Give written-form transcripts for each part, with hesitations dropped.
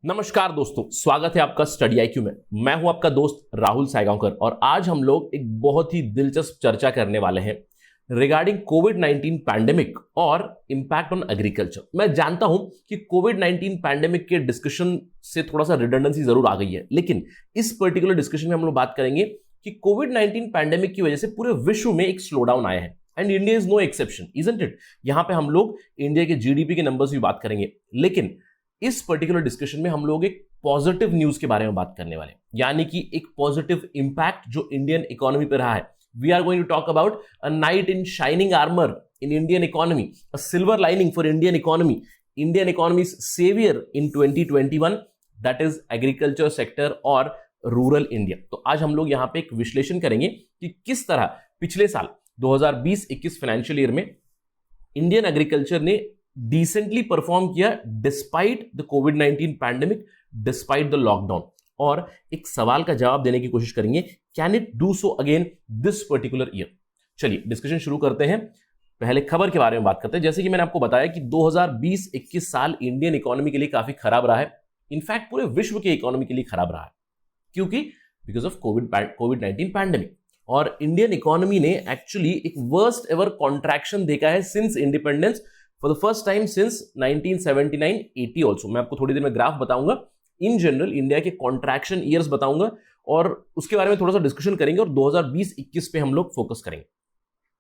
नमस्कार दोस्तों, स्वागत है आपका स्टडी आईक्यू में। मैं हूं आपका दोस्त राहुल सायगांवकर और आज हम लोग एक बहुत ही दिलचस्प चर्चा करने वाले हैं रिगार्डिंग कोविड-19 पैंडेमिक और इंपैक्ट ऑन एग्रीकल्चर। मैं जानता हूं कि कोविड-19 पैंडेमिक के डिस्कशन से थोड़ा सा रिडंडेंसी जरूर आ गई है, लेकिन इस पर्टिकुलर डिस्कशन में हम लोग बात करेंगे कि कोविड-19 पैंडेमिक की वजह से पूरे विश्व में एक स्लोडाउन आया है and India is no exception, isn't it. यहां पे हम लोग इंडिया के जीडीपी के नंबर्स भी बात करेंगे, लेकिन इस पर्टिकुलर डिस्कशन में हम लोग एक पॉजिटिव न्यूज के बारे में बात करने वाले हैं, यानी कि एक पॉजिटिव इंपैक्ट जो इंडियन इकोनॉमी पे रहा है। We are going to talk about a knight in shining armour in Indian economy, a silver lining for Indian economy, Indian economy saviour in 2021, that is agriculture sector और rural India. तो आज हम लोग यहां पे एक विश्लेषण करेंगे कि किस तरह पिछले साल 2020-21 फाइनेंशियल ईयर में इंडियन एग्रीकल्चर ने डिसेंटली परफॉर्म किया despite the covid pandemic, despite the lockdown. और एक सवाल का जवाब देने की कोशिश करेंगे, can it do so again this particular year. चलिए डिस्कशन शुरू करते हैं। पहले खबर के बारे में बात करते हैं। जैसे कि मैंने आपको बताया कि 2020-21 साल इंडियन इकोनॉमी के लिए काफी खराब रहा है, इनफैक्ट पूरे विश्व के इकोनॉमी के लिए खराब रहा है, क्योंकि बिकॉज ऑफ कोविड-19 पैंडेमिक। और इंडियन इकोनॉमी ने एक्चुअली एक वर्स्ट एवर कॉन्ट्रैक्शन देखा है since independence, for the first time since 1979-80 also. मैं आपको थोड़ी देर में ग्राफ बताऊंगा, इन जनरल इंडिया के कॉन्ट्रैक्शन ईयर्स बताऊंगा और उसके बारे में थोड़ा सा डिस्कशन करेंगे और 2020-21 पे हम लोग फोकस करेंगे।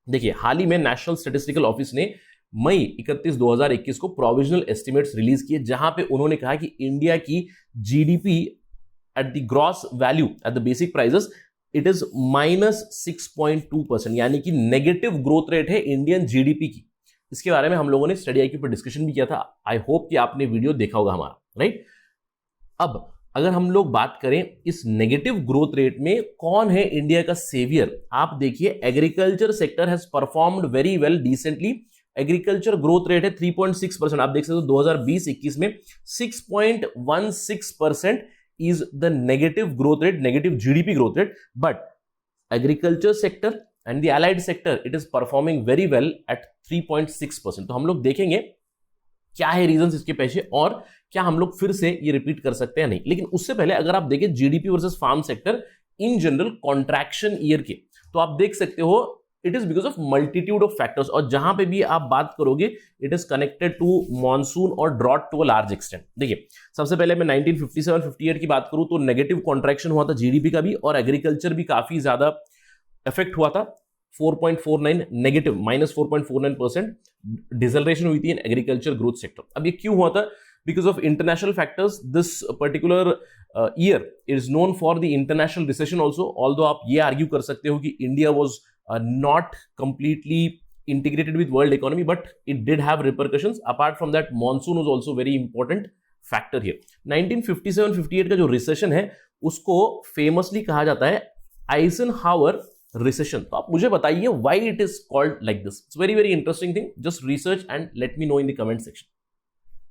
देखिए, हाल ही में नेशनल स्टैटिस्टिकल ऑफिस ने मई 31, 2021 को प्रोविजनल एस्टिमेट्स रिलीज किए, जहां पे उन्होंने कहा कि इंडिया की GDP at the gross value at the basic prices it is -6.2%, यानी कि नेगेटिव ग्रोथ रेट है इंडियन जीडीपी की। इसके बारे में हम लोगों ने स्टडी आईक्यू पर डिस्कशन भी किया था। आई होप कि आपने वीडियो देखा होगा हमारा, राइट। अब अगर हम लोग बात करें इस नेगेटिव ग्रोथ रेट में कौन है इंडिया का सेवियर, आप देखिए agriculture sector has performed very well decently. Agriculture growth rate है 3.6%। आप देख सकते हो 2020-21 में 6.16% is the negative growth rate, negative GDP growth rate, but agriculture sector and the allied sector it is performing very well at 3.6%। तो हम लोग देखेंगे क्या है रीजंस इसके पीछे और क्या हम लोग फिर से ये रिपीट कर सकते हैं नहीं। लेकिन उससे पहले अगर आप देखें GDP versus farm sector in general contraction year के, तो आप देख सकते हो it is because of multitude of factors. और जहां पे भी आप बात करोगे it is connected to monsoon और drought to a large extent. देखिए, सबसे पहले मैं 1957-58 की बात करूं तो नेगेटिव कॉन्ट्रैक्शन हुआ था जीडीपी का भी, और एग्रीकल्चर भी काफी ज्यादा इफेक्ट हुआ था। 4.49 नेगेटिव, -4.49% डिसलरेशन हुई थी इन एग्रीकल्चर ग्रोथ सेक्टर। अब ये क्यों हुआ था? Because of international factors. This particular year is known for the international recession also, although आप ये आर्ग्यू कर सकते हो कि India was not completely integrated with world economy, but it did have repercussions. Apart from that, monsoon was also very important factor here. 1957-58 का जो recession है उसको फेमसली कहा जाता है आइजनहावर रिसेशन। तो आप मुझे बताइए why it is called like this. It's very very interesting thing. Just research and let me know in the comment section.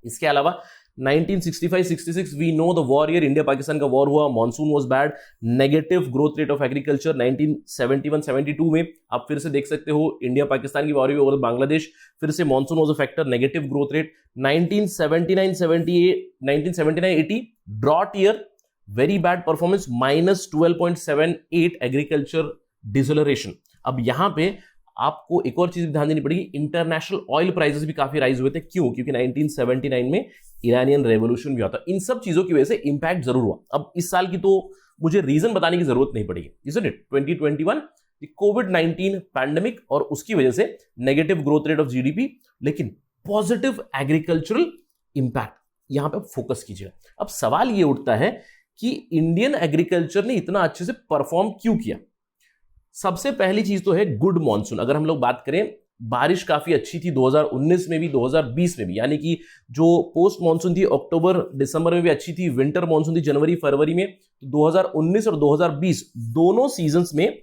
इसके अलावा 1965-66 we know the war year, India Pakistan का वॉर हुआ, monsoon was bad, negative growth rate of agriculture. 1971-72 में आप फिर से देख सकते हो इंडिया पाकिस्तान की वॉर हुई ओवर बांग्लादेश, फिर से monsoon was a factor, negative growth rate. 1979-80 drought year, very bad performance, -12.78 agriculture deceleration. अब यहां पे आपको एक और चीज ध्यान देनी पड़ेगी, इंटरनेशनल ऑयल प्राइसेस भी काफी राइज हुए थे। क्यों? क्योंकि 1979 में ईरानियन रेवोल्यूशन भी हुआ था। इन सब चीजों की वजह से इंपैक्ट जरूर हुआ। अब इस साल की तो मुझे रीजन बताने की जरूरत नहीं पड़ेगी, isn't it? 2021 कोविड-19 पैंडेमिक और उसकी वजह से negative growth rate of GDP, लेकिन पॉजिटिव एग्रीकल्चरल इंपैक्ट, यहां पे फोकस कीजिएगा। अब सवाल ये उठता है कि इंडियन एग्रीकल्चर ने इतना अच्छे से परफॉर्म क्यों किया? सबसे पहली चीज तो है गुड मॉनसून। अगर हम लोग बात करें, बारिश काफी अच्छी थी 2019 में भी, 2020 में भी, यानी कि जो पोस्ट मॉनसून थी अक्टूबर दिसंबर में भी अच्छी थी, विंटर मॉनसून थी जनवरी फरवरी में। 2019 और 2020 दोनों सीजन्स में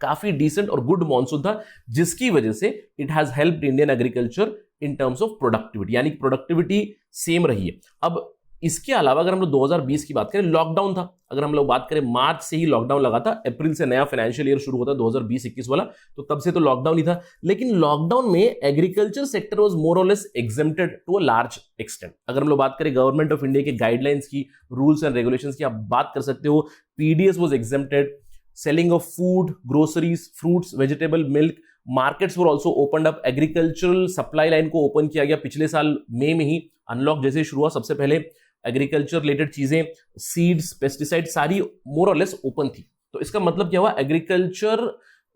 काफी डिसेंट और गुड मॉनसून था, जिसकी वजह से it has helped Indian agriculture in terms of productivity, यानी प्रोडक्टिविटी सेम रही है। अब इसके अलावा अगर हम लोग 2020 की बात करें, लॉकडाउन था। अगर हम लोग बात करें, मार्च से ही लॉकडाउन लगा था, अप्रैल से नया फाइनेंशियल ईयर शुरू होता 2020-21 वाला, तो तब से तो लॉकडाउन ही था। लेकिन लॉकडाउन में एग्रीकल्चर सेक्टर वाज मोर और less exempted to a large extent. अगर हम लोग बात करें गवर्नमेंट ऑफ इंडिया के गाइडलाइंस की, रूल्स एंड रेगुलेशंस की, आप बात कर सकते हो, PDS was exempted, selling of food, groceries, fruits, vegetable, milk, markets were also opened up, agricultural supply line को ओपन किया गया पिछले साल मई में ही। अनलॉक जैसे शुरू हुआ, सबसे पहले एग्रीकल्चर रिलेटेड चीजें, सीड्स, पेस्टिसाइड, सारी मोर और लेस ओपन थी। तो इसका मतलब क्या हुआ, agriculture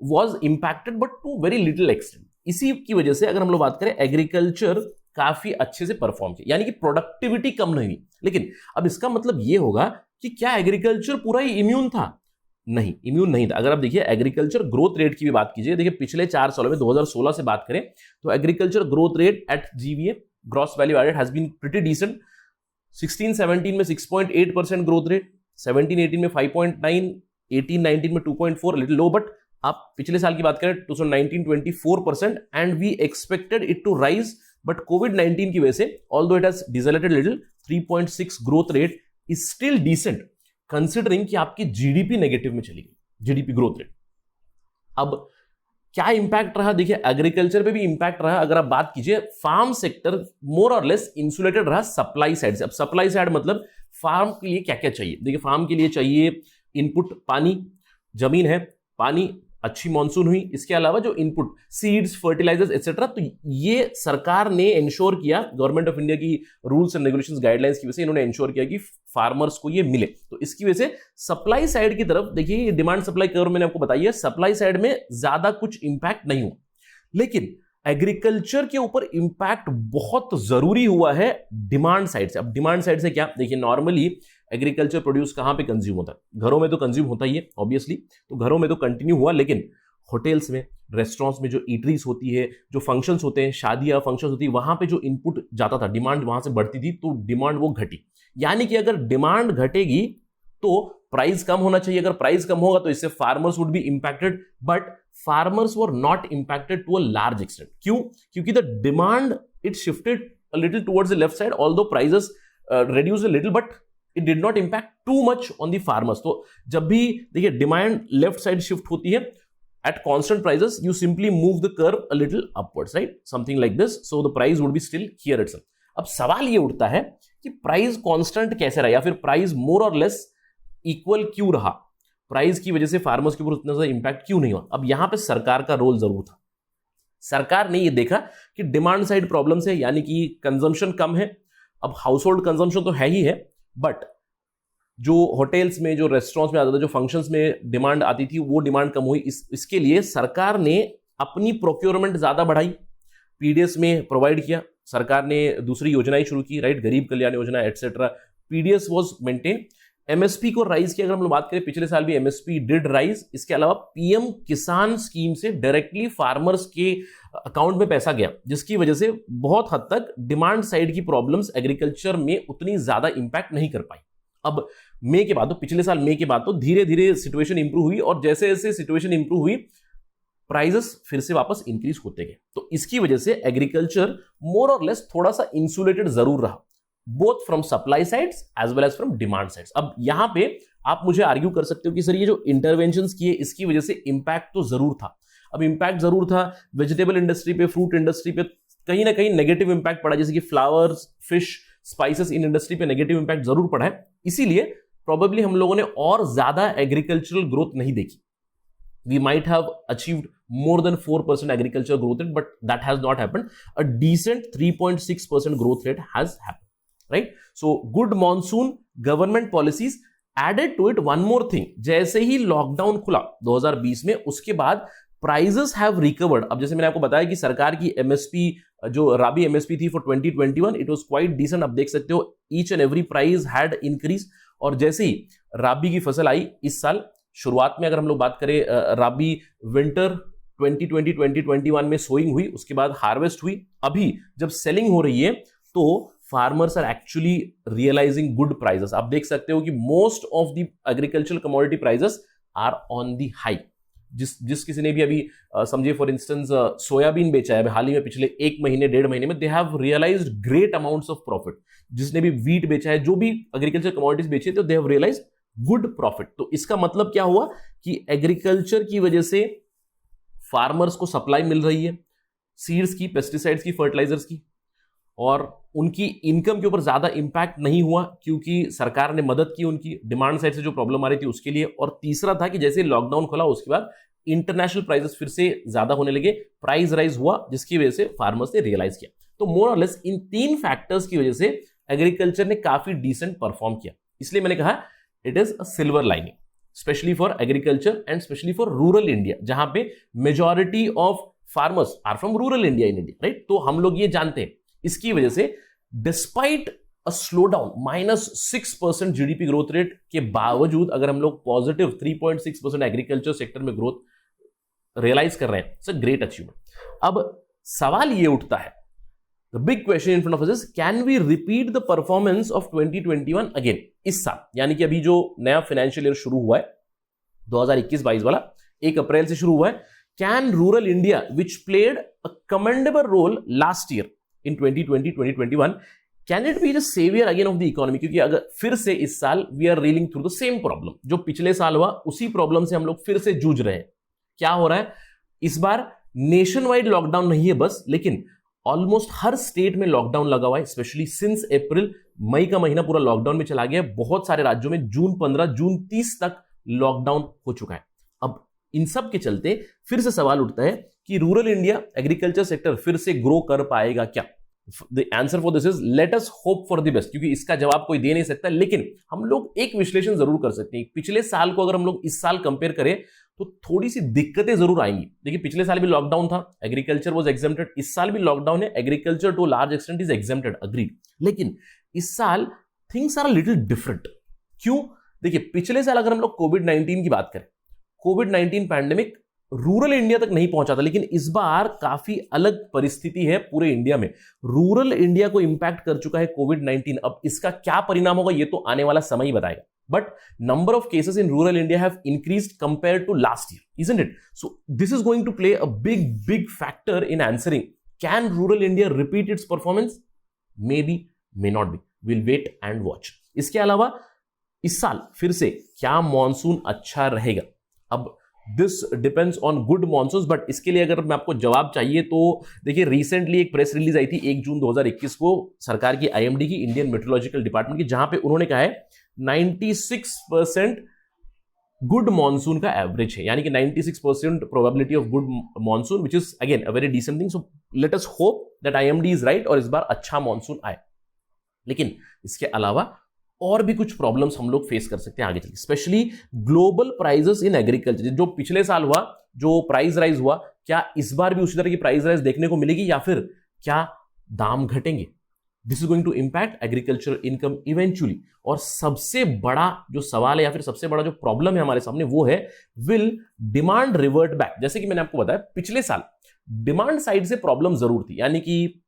was impacted but to very little extent. इसी की वजह से अगर हम लोग बात करें, एग्रीकल्चर काफी अच्छे से परफॉर्म किया, यानी कि प्रोडक्टिविटी कम नहीं हुई। लेकिन अब इसका मतलब यह होगा कि क्या एग्रीकल्चर पूरा ही इम्यून था? नहीं, इम्यून नहीं था। अगर आप देखिए एग्रीकल्चर ग्रोथ रेट की भी बात कीजिए, देखिए पिछले 4 सालों में 2016 से बात करें तो agriculture growth rate at GVA, gross value added, has been pretty decent. 16-17 में 6.8% ग्रोथ रेट, 17-18 में 5.9, 18-19 में 2.4, लिटिल लो, बट आप पिछले साल की बात करें 2019-20 4%, and we expected it to rise, but कोविड-19 की वजह से although it has decelerated little, 3.6 growth rate is still decent considering कि आपकी जीडीपी नेगेटिव में चली गई, जीडीपी ग्रोथ रेट। अब क्या इंपैक्ट रहा, देखिए एग्रीकल्चर पे भी इंपैक्ट रहा। अगर आप बात कीजिए, फार्म सेक्टर मोर और लेस इंसुलेटेड रहा सप्लाई साइड से। अब सप्लाई साइड मतलब फार्म के लिए क्या क्या चाहिए, देखिए फार्म के लिए चाहिए इनपुट, पानी, जमीन है, पानी, अच्छी मॉनसून हुई, इसके अलावा जो इनपुट, सीड्स, फर्टिलाइजर्स एक्सेट्रा, तो ये सरकार ने इंश्योर किया, गवर्नमेंट ऑफ इंडिया की रूल्स एंड रेगुलेशंस गाइडलाइंस की वजह से इन्होंने इंश्योर किया कि फार्मर्स को ये मिले। तो इसकी वजह से सप्लाई साइड की तरफ देखिए, डिमांड सप्लाई कर्व मैंने आपको बताई है, सप्लाई साइड में ज्यादा कुछ इंपैक्ट नहीं हुआ। लेकिन एग्रीकल्चर के ऊपर इंपैक्ट बहुत जरूरी हुआ है डिमांड साइड से। अब डिमांड साइड से क्या, देखिए नॉर्मली एग्रीकल्चर प्रोड्यूस कहां पे कंज्यूम होता है, घरों में तो कंज्यूम होता ही है ऑब्वियसली, तो घरों में तो कंटिन्यू हुआ, लेकिन होटल्स में, रेस्टोरेंट्स में जो ईटरीज होती है, जो फंक्शंस होते हैं, शादियां फंक्शंस होती है, वहां पे जो इनपुट जाता था, डिमांड वहां से बढ़ती थी, तो डिमांड वो घटी। यानी कि अगर डिमांड घटेगी तो प्राइस कम होना चाहिए, अगर प्राइस कम होगा तो इससे farmers would be impacted, but farmers were not impacted to a large extent. क्यों? क्योंकि the demand it shifted a little towards the left side, although prices reduce a little, but it did not impact too much on the farmers. तो जब भी देखिए demand left side shift होती है at constant prices, you simply move the curve a little upwards, right? Something like this, so the price would be still here itself. अब सवाल ये उठता है कि प्राइस कांस्टेंट कैसे रहा, या फिर प्राइस मोर और लेस इक्वल क्यों रहा, प्राइस की वजह से फार्मर्स के ऊपर उतना ज्यादा इंपैक्ट क्यों नहीं हुआ? अब यहां पे सरकार का रोल जरूर था। सरकार ने ये देखा कि डिमांड साइड प्रॉब्लम्स है, यानी कि कंजम्पशन कम है। अब हाउस होल्ड कंजम्पशन तो है ही है, बट जो होटल्स में, जो रेस्टोरेंट्स में आता था, जो फंक्शंस में डिमांड आती थी, वो डिमांड कम हुई। इसके लिए सरकार ने अपनी प्रोक्योरमेंट ज्यादा बढ़ाई, पीडीएस में प्रोवाइड किया, सरकार ने दूसरी योजनाएं शुरू की, राइट, गरीब Kalyan Yojana etcetera, PDS was maintain. MSP को राइज किया, अगर हम लोग बात करें पिछले साल भी एमएसपी डिड राइज। इसके अलावा पीएम किसान स्कीम से डायरेक्टली फार्मर्स के अकाउंट में पैसा गया, जिसकी वजह से बहुत हद तक डिमांड साइड की प्रॉब्लम्स एग्रीकल्चर में उतनी ज्यादा इंपैक्ट नहीं कर पाई। अब मई के बाद, तो पिछले साल मई के बाद तो धीरे धीरे सिचुएशन इंप्रूव हुई, और जैसे जैसे सिचुएशन इंप्रूव हुई प्राइसेस फिर से वापस इंक्रीज होते गए। तो इसकी वजह से एग्रीकल्चर मोर और लेस थोड़ा सा इंसुलेटेड जरूर रहा, both from supply sides as well as from demand sides. अब यहां पे आप मुझे आर्ग्यू कर सकते हो कि सर ये जो इंटरवेंशंस किए इसकी वजह से इंपैक्ट तो जरूर था। अब इंपैक्ट जरूर था, वेजिटेबल इंडस्ट्री पे, फ्रूट इंडस्ट्री पे कहीं ना कहीं नेगेटिव इंपैक्ट पड़ा, जैसे कि flowers, fish, spices, in industry पे नेगेटिव इंपैक्ट जरूर पड़ा है। इसीलिए प्रोबेबली हम लोगों ने और ज्यादा एग्रीकल्चरल ग्रोथ नहीं देखी। We might have achieved more than 4% agriculture growth rate, but that has not happened. A decent 3.6% growth rate has happened, right? So good monsoon, government policies added to it one more thing. जैसे ही lockdown खुला 2020 में, उसके बाद prices have recovered. अब जैसे मैंने आपको बताया कि सरकार की MSP, जो राबी MSP थी for 2021, it was quite decent. अब देख सकते हो each and every price had increased. और जैसे ही राबी की फसल आई इस साल शुरुआत में, अगर हम लोग बात करें राबी विंटर 2020-2021 में सोइंग हुई, उसके बाद हार्वेस्ट हुई, अभी जब सेलिंग हो रही है तो farmers are actually realising good prices. आप देख सकते हो कि most of the agricultural commodity prices are on the high. जिस किसी ने भी अभी समझिए फॉर इंस्टेंस सोयाबीन बेचा है हाल ही में पिछले 1 महीने 1.5 महीने में, they have realised great amounts of profit. जिसने भी वीट बेचा है, जो भी एग्रीकल्चर कमोडिटीज बेची है, तो they have realised good profit. तो इसका मतलब क्या हुआ कि एग्रीकल्चर की वजह से फार्मर्स को सप्लाई मिल रही है सीड्स की, पेस्टिसाइड्स की, फर्टिलाइजर्स की, और उनकी इनकम के ऊपर ज्यादा इंपैक्ट नहीं हुआ क्योंकि सरकार ने मदद की उनकी डिमांड साइड से जो प्रॉब्लम आ रही थी उसके लिए। और तीसरा था कि जैसे लॉकडाउन खुला उसके बाद इंटरनेशनल प्राइसेस फिर से ज्यादा होने लगे, प्राइस राइज हुआ, जिसकी वजह से फार्मर्स ने रियलाइज किया। तो मोर और लेस इन 3 फैक्टर्स की वजह से एग्रीकल्चर ने काफी डिसेंट परफॉर्म किया। इसलिए मैंने कहा it is a silver lining, specially for agriculture and specially for rural India, जहां पे majority of farmers are from rural India in India, right. तो हम लोग ये जानते हैं इसकी वजह से despite a slow down -6% GDP growth rate के बावजूद अगर हम लोग पॉजिटिव 3.6% एग्रीकल्चर सेक्टर में ग्रोथ रियलाइज कर रहे हैं, इट्स अ ग्रेट अचीवमेंट। अब सवाल ये उठता है, the big question in front of us is can we repeat the performance of 2021 again, इस साल, यानी कि अभी जो नया फाइनेंशियल ईयर शुरू हुआ है 2021-22 वाला 1 अप्रैल से शुरू हुआ है, can rural India which played a commendable role last year in 2020-2021 can it be the savior again of the economy? क्योंकि अगर फिर से इस साल we are reeling through the same problem, जो पिछले साल हुआ उसी प्रॉब्लम से हम लोग फिर से जूझ रहे हैं। क्या हो रहा है इस बार? नेशन वाइड लॉकडाउन नहीं है बस, लेकिन ऑलमोस्ट हर स्टेट में लॉकडाउन लगा हुआ है, स्पेशली सिंस अप्रैल, मई का महीना पूरा लॉकडाउन में चला गया। बहुत सारे राज्यों में जून 15, जून 30 तक लॉकडाउन हो चुका है। अब इन सब के चलते फिर से सवाल उठता है कि रूरल इंडिया एग्रीकल्चर सेक्टर फिर से ग्रो कर पाएगा क्या? The answer for this is late us hope for the best, क्योंकि इसका जवाब कोई दे नहीं सकता, लेकिन हम लोग एक विश्लेषण जरूर कर सकते हैं। पिछले साल को अगर हम लोग इस साल कंपेयर करें तो थोड़ी सी दिक्कतें जरूर आएंगी। देखिए पिछले साल भी लॉकडाउन था, एग्रीकल्चर वाज एग्जेम्प्टेड, इस साल भी लॉकडाउन है, agriculture to large extent is exempted, agreed. लेकिन इस साल थिंग्स आर लिटिल डिफरेंट। क्यों? देखिए पिछले साल अगर हम लोग कोविड-19 की बात करें, कोविड-19 पैंडेमिक रूरल इंडिया तक नहीं पहुंचा था, लेकिन इस बार काफी अलग परिस्थिति है पूरे इंडिया में। रूरल इंडिया को इंपैक्ट कर चुका है कोविड-19। अब इसका क्या परिणाम होगा ये तो आने वाला समय ही बताएगा, but number of cases in rural India have increased compare to last year, isn't it? So this is going to play a big factor in answering can rural India repeat its performance? May be, may not be, will wait and watch. इसके अलावा इस साल फिर से क्या monsoon अच्छा रहेगा? अब this depends on good monsoon, but इसके लिए अगर मैं आपको जवाब चाहिए तो देखिए रिसेंटली एक प्रेस रिलीज आई थी 1 जून 2021 को सरकार की आईएमडी की, इंडियन मेट्रोलॉजिकल डिपार्टमेंट की, जहां पे उन्होंने कहा है 96% गुड मॉनसून का एवरेज है, यानी कि 96% probability of good monsoon, which is again a very decent thing. So let us hope that IMD is right और इस बार अच्छा मॉनसून आए। लेकिन इसके अलावा और भी कुछ प्रॉब्लम्स हम लोग फेस कर सकते हैं आगे चलकर, specially global prices in agriculture. जो पिछले साल हुआ, जो प्राइस राइज हुआ, क्या इस बार भी उसी तरह की प्राइस राइज देखने को मिलेगी या फिर क्या दाम घटेंगे? This is going to impact agriculture income eventually. और सबसे बड़ा जो सवाल है या फिर सबसे बड़ा जो प्रॉब्लम है हमारे सामने वो है, विल डिमांड रिवर्ट बैक? जैसे कि मैंने आपको बताया पिछले साल डिमांड साइड से प्रॉब्लम जरूर थी, यानी कि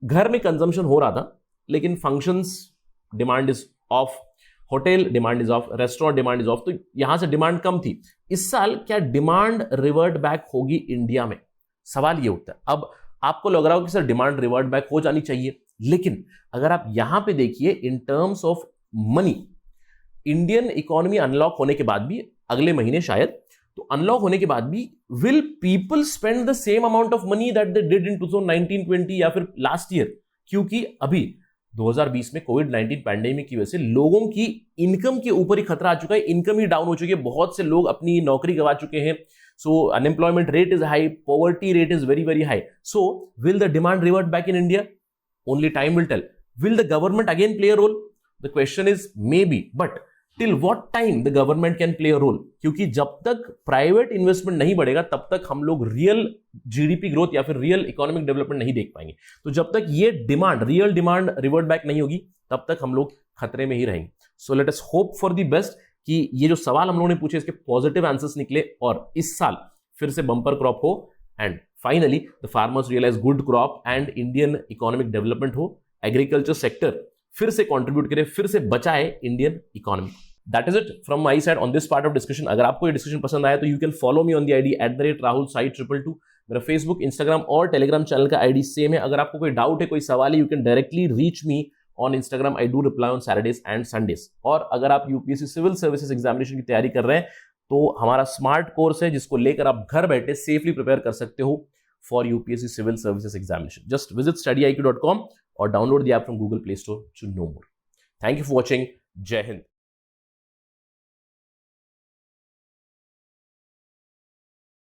घर में कंजम्पशन हो रहा था लेकिन functions demand is of, hotel demand is of, restaurant demand is of, तो यहां से डिमांड कम थी। इस साल क्या डिमांड रिवर्ट बैक होगी इंडिया में? सवाल ये उठता है। अब आपको लग रहा हो कि सर डिमांड रिवर्ट बैक हो जानी चाहिए, लेकिन अगर आप यहां पे देखिए in terms of money, Indian economy unlock होने के बाद भी, अगले महीने शायद, तो अनलॉक होने के बाद भी will people spend the same amount of money that they did in 2019-20 या फिर लास्ट ईयर? क्योंकि अभी 2020 में कोविड-19 पैंडेमिक की वजह से लोगों की इनकम के ऊपर ही खतरा आ चुका है, इनकम ही डाउन हो चुकी है, बहुत से लोग अपनी नौकरी गंवा चुके हैं। So unemployment rate is high, poverty rate is very very high. So will the demand revert back in India? Only time will tell. Will the government again play a role? The question is may be, but till what time the government can play a role? क्योंकि जब तक private investment नहीं बढ़ेगा तब तक हम लोग real GDP growth या फिर रियल इकोनॉमिक डेवलपमेंट नहीं देख पाएंगे। तो जब तक ये demand, real demand revert back नहीं होगी तब तक हम लोग खतरे में ही रहेंगे। सो let us hope for the best कि ये जो सवाल हम लोगों ने पूछे इसके पॉजिटिव आंसर्स निकले और इस साल फिर से बंपर क्रॉप हो and finally the farmers realise good crop and Indian economic development हो, एग्रीकल्चर सेक्टर फिर से कंट्रीब्यूट करे, फिर से बचाए Indian economy. That is it from my side on this part of discussion. अगर आपको ये डिस्कशन पसंद आया तो you can follow me on the ID @rahulsai222. मेरा फेसबुक, इंस्टाग्राम और टेलीग्राम चैनल का आईडी सेम है. अगर आपको कोई डाउट है, कोई सवाल है, you can directly reach me on Instagram. I do reply on Saturdays and Sundays. और अगर आप यूपीएससी सिविल सर्विसेज एग्जामिनेशन की तैयारी कर रहे हैं तो हमारा स्मार्ट कोर्स है जिसको लेकर आप घर बैठे सेफली प्रिपेयर कर सकते हो for UPSC civil services examination. Just visit studyIQ.com और download the app from Google Play Store to know more. Thank you for watching. जय हिंद.